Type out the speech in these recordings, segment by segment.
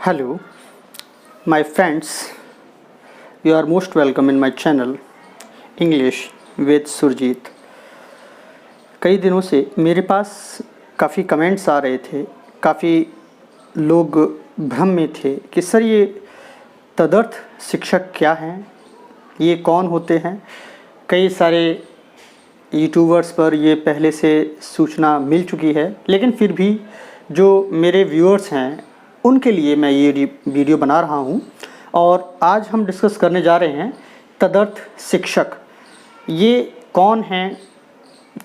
Hello, my friends. You are most welcome in my channel English with Surjit. कई दिनों से मेरे पास काफ़ी कमेंट्स आ रहे थे, काफ़ी लोग भ्रम में थे कि सर ये तदर्थ शिक्षक क्या हैं, ये कौन होते हैं। कई सारे यूट्यूबर्स पर ये पहले से सूचना मिल चुकी है, लेकिन फिर भी जो मेरे व्यूअर्स हैं उनके लिए मैं ये वीडियो बना रहा हूँ। और आज हम डिस्कस करने जा रहे हैं तदर्थ शिक्षक ये कौन हैं,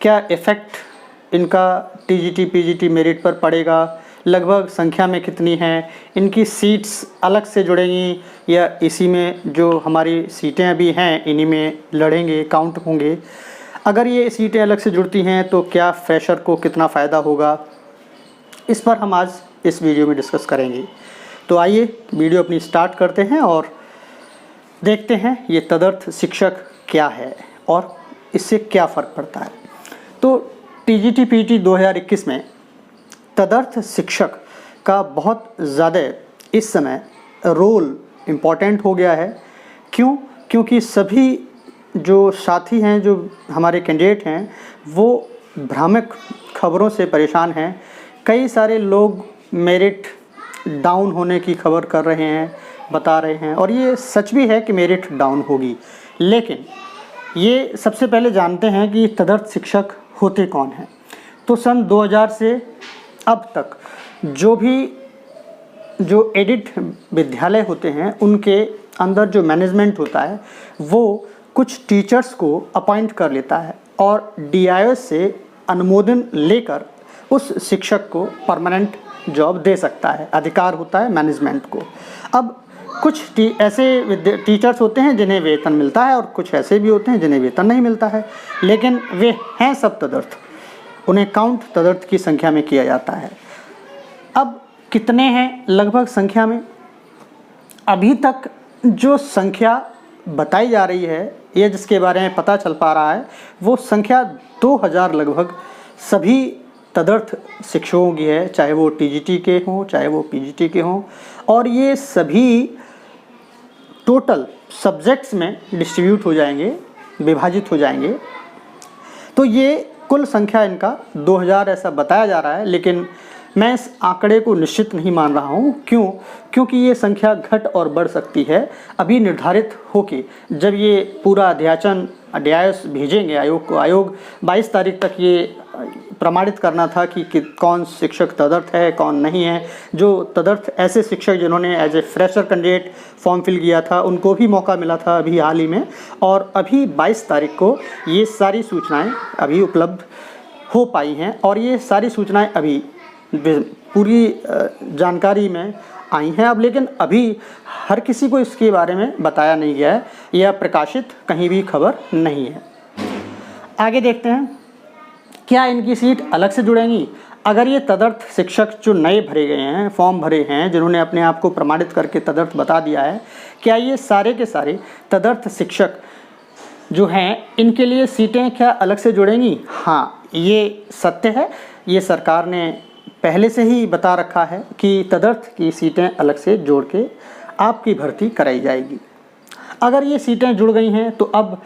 क्या इफ़ेक्ट इनका टीजीटी पीजीटी मेरिट पर पड़ेगा, लगभग संख्या में कितनी हैं, इनकी सीट्स अलग से जुड़ेंगी या इसी में जो हमारी सीटें अभी हैं इन्हीं में लड़ेंगे, काउंट होंगे। अगर ये सीटें अलग से जुड़ती हैं तो क्या फ्रेशर को कितना फ़ायदा होगा, इस पर हम आज इस वीडियो में डिस्कस करेंगे। तो आइए वीडियो अपनी स्टार्ट करते हैं और देखते हैं ये तदर्थ शिक्षक क्या है और इससे क्या फ़र्क पड़ता है। तो टीजीटी पीटी 2021 में तदर्थ शिक्षक का बहुत ज़्यादा इस समय रोल इम्पॉर्टेंट हो गया है। क्यों? क्योंकि सभी जो साथी हैं, जो हमारे कैंडिडेट हैं, वो भ्रामक खबरों से परेशान हैं। कई सारे लोग मेरिट डाउन होने की खबर कर रहे हैं, बता रहे हैं, और ये सच भी है कि मेरिट डाउन होगी। लेकिन ये सबसे पहले जानते हैं कि तदर्थ शिक्षक होते कौन हैं। तो सन 2000 से अब तक जो एडिट विद्यालय होते हैं उनके अंदर जो मैनेजमेंट होता है वो कुछ टीचर्स को अपॉइंट कर लेता है और डीआईओएस से अनुमोदन लेकर उस शिक्षक को परमानेंट जॉब दे सकता है, अधिकार होता है मैनेजमेंट को। अब कुछ ऐसे टीचर्स होते हैं जिन्हें वेतन मिलता है और कुछ ऐसे भी होते हैं जिन्हें वेतन नहीं मिलता है, लेकिन वे हैं सब तदर्थ, उन्हें काउंट तदर्थ की संख्या में किया जाता है। अब कितने हैं लगभग संख्या में? अभी तक जो संख्या बताई जा रही है या जिसके बारे में पता चल पा रहा है वो संख्या 2000 लगभग सभी तदर्थ शिक्षकों की है, चाहे वो टीजीटी के हों चाहे वो पीजीटी के हों, और ये सभी टोटल सब्जेक्ट्स में डिस्ट्रीब्यूट हो जाएंगे, विभाजित हो जाएंगे। तो ये कुल संख्या इनका 2000 ऐसा बताया जा रहा है, लेकिन मैं इस आंकड़े को निश्चित नहीं मान रहा हूँ। क्यों? क्योंकि ये संख्या घट और बढ़ सकती है। अभी निर्धारित होके जब ये पूरा अध्याचन डीआईओएस भेजेंगे आयोग को, आयोग 22 तारीख तक ये प्रमाणित करना था कि कौन शिक्षक तदर्थ है कौन नहीं है। जो तदर्थ ऐसे शिक्षक जिन्होंने as a fresher candidate form fill किया था उनको भी मौका मिला था अभी हाल ही में, और अभी 22 तारीख को ये सारी सूचनाएं अभी उपलब्ध हो पाई हैं और ये सारी सूचनाएं अभी पूरी जानकारी में आई हैं अब। लेकिन अभी हर किसी को इसके बारे में बताया नहीं गया है, यह प्रकाशित कहीं भी खबर नहीं है। आगे देखते हैं क्या इनकी सीट अलग से जुड़ेंगी। अगर ये तदर्थ शिक्षक जो नए भरे गए हैं, फॉर्म भरे हैं, जिन्होंने अपने आप को प्रमाणित करके तदर्थ बता दिया है, क्या ये सारे के सारे तदर्थ शिक्षक जो हैं इनके लिए सीटें क्या अलग से जुड़ेंगी? हाँ, ये सत्य है। ये सरकार ने पहले से ही बता रखा है कि तदर्थ की सीटें अलग से जोड़ के आपकी भर्ती कराई जाएगी। अगर ये सीटें जुड़ गई हैं तो अब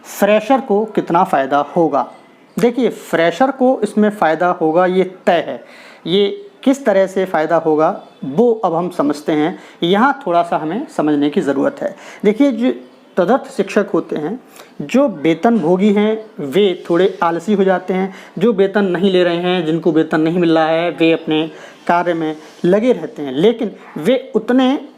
फ्रेशर को कितना फ़ायदा होगा? देखिए, फ्रेशर को इसमें फ़ायदा होगा ये तय है। ये किस तरह से फ़ायदा होगा वो अब हम समझते हैं। यहाँ थोड़ा सा हमें समझने की ज़रूरत है। देखिए, जो तदर्थ शिक्षक होते हैं, जो वेतन भोगी हैं वे थोड़े आलसी हो जाते हैं। जो वेतन नहीं ले रहे हैं, जिनको वेतन नहीं मिल रहा है, वे अपने कार्य में लगे रहते हैं, लेकिन वे उतने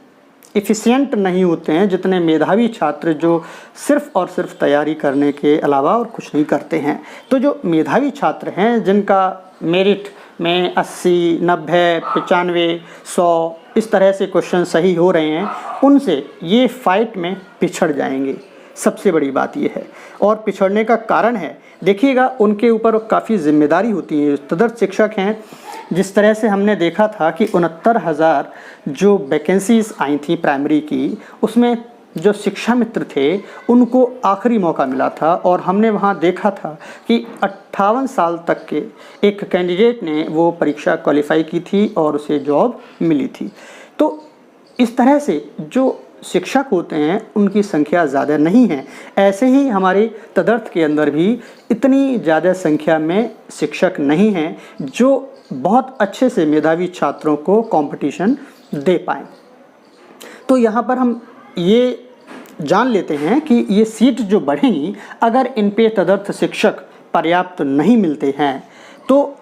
एफिशिएंट नहीं होते हैं जितने मेधावी छात्र जो सिर्फ़ और सिर्फ तैयारी करने के अलावा और कुछ नहीं करते हैं। तो जो मेधावी छात्र हैं, जिनका मेरिट में 80, 90, 95, 100 इस तरह से क्वेश्चन सही हो रहे हैं, उनसे ये फाइट में पिछड़ जाएंगे। सबसे बड़ी बात ये है, और पिछड़ने का कारण है, देखिएगा, उनके ऊपर काफ़ी जिम्मेदारी होती है। तदर्थ शिक्षक हैं, जिस तरह से हमने देखा था कि 69,000 जो वैकेंसीज आई थी प्राइमरी की, उसमें जो शिक्षा मित्र थे उनको आखिरी मौका मिला था, और हमने वहाँ देखा था कि 58 साल तक के एक कैंडिडेट ने वो परीक्षा क्वालिफाई की थी और उसे जॉब मिली थी। तो इस तरह से जो शिक्षक होते हैं उनकी संख्या ज़्यादा नहीं है। ऐसे ही हमारे तदर्थ के अंदर भी इतनी ज़्यादा संख्या में शिक्षक नहीं हैं जो बहुत अच्छे से मेधावी छात्रों को कंपटीशन दे पाएँ। तो यहाँ पर हम ये जान लेते हैं कि ये सीट जो बढ़ेंगी, अगर इन पे तदर्थ शिक्षक पर्याप्त नहीं मिलते हैं तो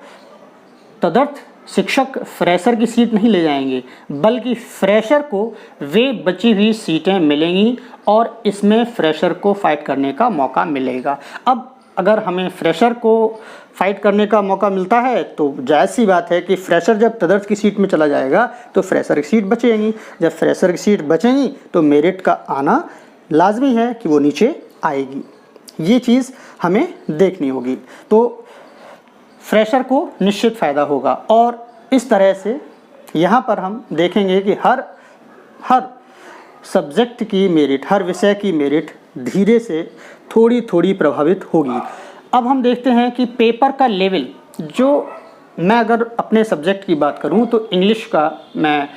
तदर्थ शिक्षक फ्रेशर की सीट नहीं ले जाएंगे, बल्कि फ्रेशर को वे बची हुई सीटें मिलेंगी और इसमें फ्रेशर को फाइट करने का मौका मिलेगा। अब अगर हमें फ्रेशर को फाइट करने का मौका मिलता है तो जायज़ सी बात है कि फ्रेशर जब तदर्थ की सीट में चला जाएगा तो फ्रेशर की सीट बचेगी। जब फ्रेशर की सीट बचेगी तो मेरिट का आना लाजमी है कि वो नीचे आएगी। ये चीज़ हमें देखनी होगी। तो फ्रेशर को निश्चित फ़ायदा होगा और इस तरह से यहाँ पर हम देखेंगे कि हर सब्जेक्ट की मेरिट, हर विषय की मेरिट धीरे से थोड़ी थोड़ी प्रभावित होगी। अब हम देखते हैं कि पेपर का लेवल, जो मैं अगर अपने सब्जेक्ट की बात करूँ तो इंग्लिश का मैं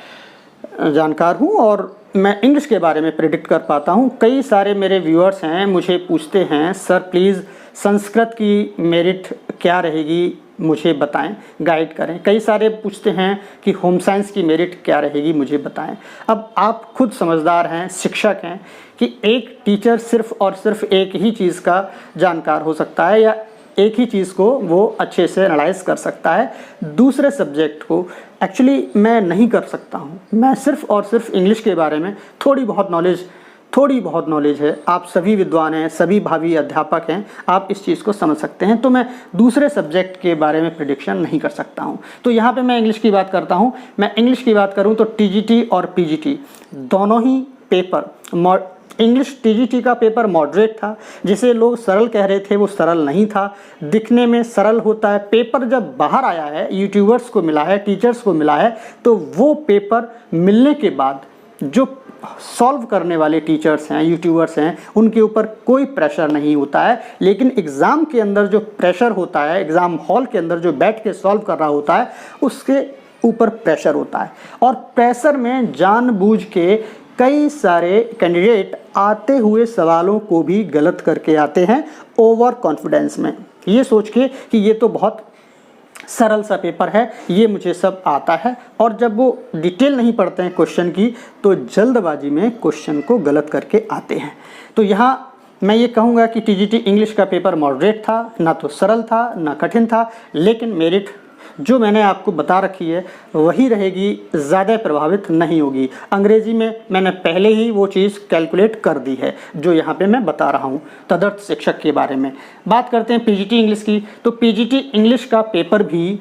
जानकार हूँ और मैं इंग्लिश के बारे में प्रेडिक्ट कर पाता हूँ। कई सारे मेरे व्यूअर्स हैं, मुझे पूछते हैं सर प्लीज़ संस्कृत की मेरिट क्या रहेगी, मुझे बताएं, गाइड करें। कई सारे पूछते हैं कि होम साइंस की मेरिट क्या रहेगी, मुझे बताएं। अब आप खुद समझदार हैं, शिक्षक हैं कि एक टीचर सिर्फ़ और सिर्फ एक ही चीज़ का जानकार हो सकता है या एक ही चीज़ को वो अच्छे से एनालाइज कर सकता है। दूसरे सब्जेक्ट को एक्चुअली मैं नहीं कर सकता हूँ। मैं सिर्फ़ और सिर्फ इंग्लिश के बारे में थोड़ी बहुत नॉलेज है। आप सभी विद्वान हैं, सभी भावी अध्यापक हैं, आप इस चीज़ को समझ सकते हैं। तो मैं दूसरे सब्जेक्ट के बारे में प्रेडिक्शन नहीं कर सकता हूँ। तो यहाँ पे मैं इंग्लिश की बात करता हूँ। मैं इंग्लिश की बात करूँ तो टीजीटी और पीजीटी दोनों ही पेपर, इंग्लिश टीजीटी का पेपर मॉडरेट था, जिसे लोग सरल कह रहे थे, वो सरल नहीं था। दिखने में सरल होता है। पेपर जब बाहर आया है, यूट्यूबर्स को मिला है, टीचर्स को मिला है, तो वो पेपर मिलने के बाद जो सॉल्व करने वाले टीचर्स हैं, यूट्यूबर्स हैं, उनके ऊपर कोई प्रेशर नहीं होता है। लेकिन एग्ज़ाम के अंदर जो प्रेशर होता है, एग्ज़ाम हॉल के अंदर जो बैठ के सॉल्व कर रहा होता है, उसके ऊपर प्रेशर होता है। और प्रेशर में जानबूझ के कई सारे कैंडिडेट आते हुए सवालों को भी गलत करके आते हैं ओवर कॉन्फिडेंस में, ये सोच के कि ये तो बहुत सरल सा पेपर है, ये मुझे सब आता है। और जब वो डिटेल नहीं पढ़ते हैं क्वेश्चन की तो जल्दबाजी में क्वेश्चन को गलत करके आते हैं। तो यहाँ मैं ये कहूँगा कि टीजीटी इंग्लिश का पेपर मॉडरेट था, ना तो सरल था ना कठिन था, लेकिन मेरिट जो मैंने आपको बता रखी है वही रहेगी, ज़्यादा प्रभावित नहीं होगी। अंग्रेज़ी में मैंने पहले ही वो चीज़ कैलकुलेट कर दी है जो यहाँ पे मैं बता रहा हूँ। तदर्थ शिक्षक के बारे में बात करते हैं पीजीटी इंग्लिश की। तो पीजीटी इंग्लिश का पेपर भी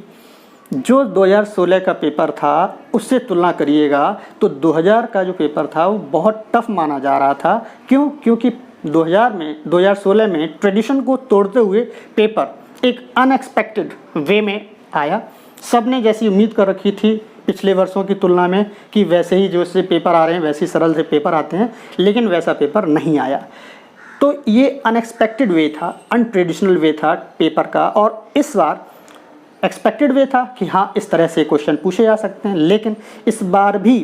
जो 2016 का पेपर था उससे तुलना करिएगा तो 2000 का जो पेपर था वो बहुत टफ माना जा रहा था। क्यों? क्योंकि 2016 में ट्रेडिशन को तोड़ते हुए पेपर एक अनएक्सपेक्टेड वे में आया। सब ने जैसी उम्मीद कर रखी थी पिछले वर्षों की तुलना में कि वैसे ही जो से पेपर आ रहे हैं वैसे ही सरल से पेपर आते हैं, लेकिन वैसा पेपर नहीं आया। तो ये अनएक्सपेक्टेड वे था, अनट्रेडिशनल वे था पेपर का। और इस बार एक्सपेक्टेड वे था कि हाँ इस तरह से क्वेश्चन पूछे जा सकते हैं, लेकिन इस बार भी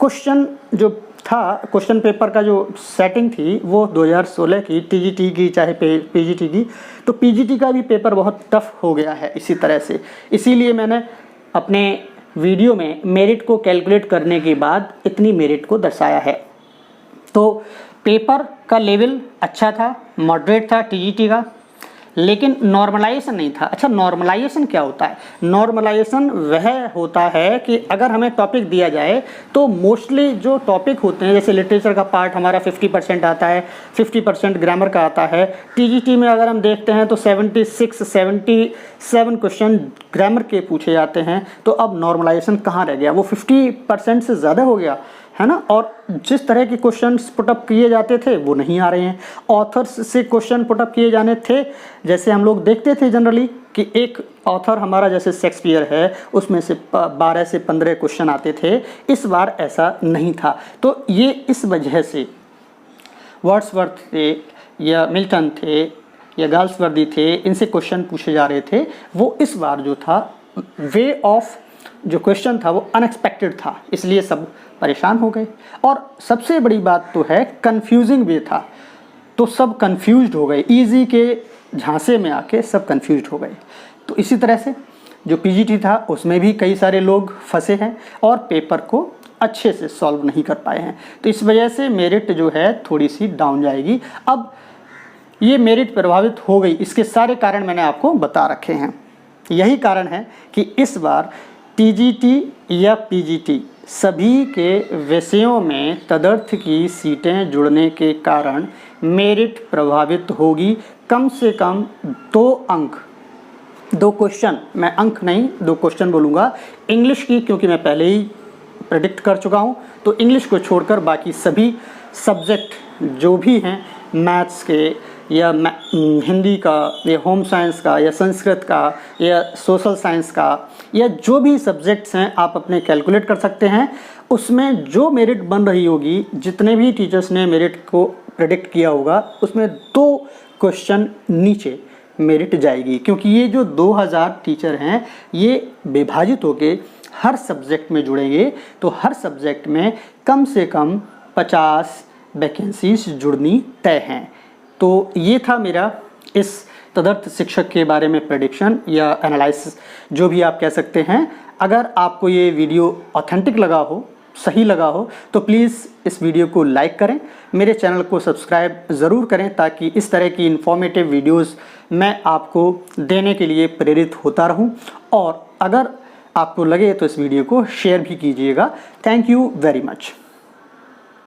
क्वेश्चन जो था, क्वेश्चन पेपर का जो सेटिंग थी वो 2016 की टीजीटी की चाहे पीजीटी की, तो पीजीटी का भी पेपर बहुत टफ हो गया है इसी तरह से। इसीलिए मैंने अपने वीडियो में मेरिट को कैलकुलेट करने के बाद इतनी मेरिट को दर्शाया है। तो पेपर का लेवल अच्छा था, मॉडरेट था टीजीटी का, लेकिन नॉर्मलाइजेशन नहीं था। अच्छा, नॉर्मलाइजेशन क्या होता है? नॉर्मलाइजेशन वह होता है कि अगर हमें टॉपिक दिया जाए तो मोस्टली जो टॉपिक होते हैं, जैसे लिटरेचर का पार्ट हमारा 50% आता है, 50% ग्रामर का आता है। टीजीटी में अगर हम देखते हैं तो 77 क्वेश्चन ग्रामर के पूछे जाते हैं। तो अब नॉर्मलाइजेशन कहाँ रह गया? वो 50% से ज़्यादा हो गया है ना। और जिस तरह के क्वेश्चंस पुटअप किए जाते थे वो नहीं आ रहे हैं। ऑथर्स से क्वेश्चन पुटअप किए जाने थे, जैसे हम लोग देखते थे जनरली कि एक ऑथर हमारा जैसे शेक्सपियर है उसमें से 12 से 15 क्वेश्चन आते थे। इस बार ऐसा नहीं था। तो ये इस वजह से वर्ड्सवर्थ थे या मिल्टन थे या गाल्सवर्दी थे, इनसे क्वेश्चन पूछे जा रहे थे। वो इस बार जो था वे ऑफ जो क्वेश्चन था वो अनएक्सपेक्टेड था, इसलिए सब परेशान हो गए। और सबसे बड़ी बात तो है कंफ्यूजिंग भी था, तो सब कंफ्यूज्ड हो गए, इजी के झांसे में आके सब कंफ्यूज्ड हो गए। तो इसी तरह से जो पीजीटी था उसमें भी कई सारे लोग फंसे हैं और पेपर को अच्छे से सॉल्व नहीं कर पाए हैं। तो इस वजह से मेरिट जो है थोड़ी सी डाउन जाएगी। अब ये मेरिट प्रभावित हो गई, इसके सारे कारण मैंने आपको बता रखे हैं। यही कारण है कि इस बार टीजीटी या पीजीटी सभी के विषयों में तदर्थ की सीटें जुड़ने के कारण मेरिट प्रभावित होगी। कम से कम 2 अंक, 2 क्वेश्चन, मैं अंक नहीं 2 क्वेश्चन बोलूँगा इंग्लिश की, क्योंकि मैं पहले ही प्रेडिक्ट कर चुका हूँ। तो इंग्लिश को छोड़कर बाकी सभी सब्जेक्ट जो भी हैं, मैथ्स के या हिंदी का या होम साइंस का या संस्कृत का या सोशल साइंस का या जो भी सब्जेक्ट्स हैं, आप अपने कैलकुलेट कर सकते हैं। उसमें जो मेरिट बन रही होगी, जितने भी टीचर्स ने मेरिट को प्रेडिक्ट किया होगा, उसमें 2 क्वेश्चन नीचे मेरिट जाएगी, क्योंकि ये जो 2000 टीचर हैं ये विभाजित होके हर सब्जेक्ट में जुड़ेंगे। तो हर सब्जेक्ट में कम से कम 50 वैकेंसीज जुड़नी तय हैं। तो ये था मेरा इस तदर्थ शिक्षक के बारे में प्रेडिक्शन या एनालिसिस, जो भी आप कह सकते हैं। अगर आपको ये वीडियो ऑथेंटिक लगा हो, सही लगा हो, तो प्लीज़ इस वीडियो को लाइक करें, मेरे चैनल को सब्सक्राइब ज़रूर करें, ताकि इस तरह की इन्फॉर्मेटिव वीडियोस मैं आपको देने के लिए प्रेरित होता रहूं। और अगर आपको लगे तो इस वीडियो को शेयर भी कीजिएगा। Thank you very much.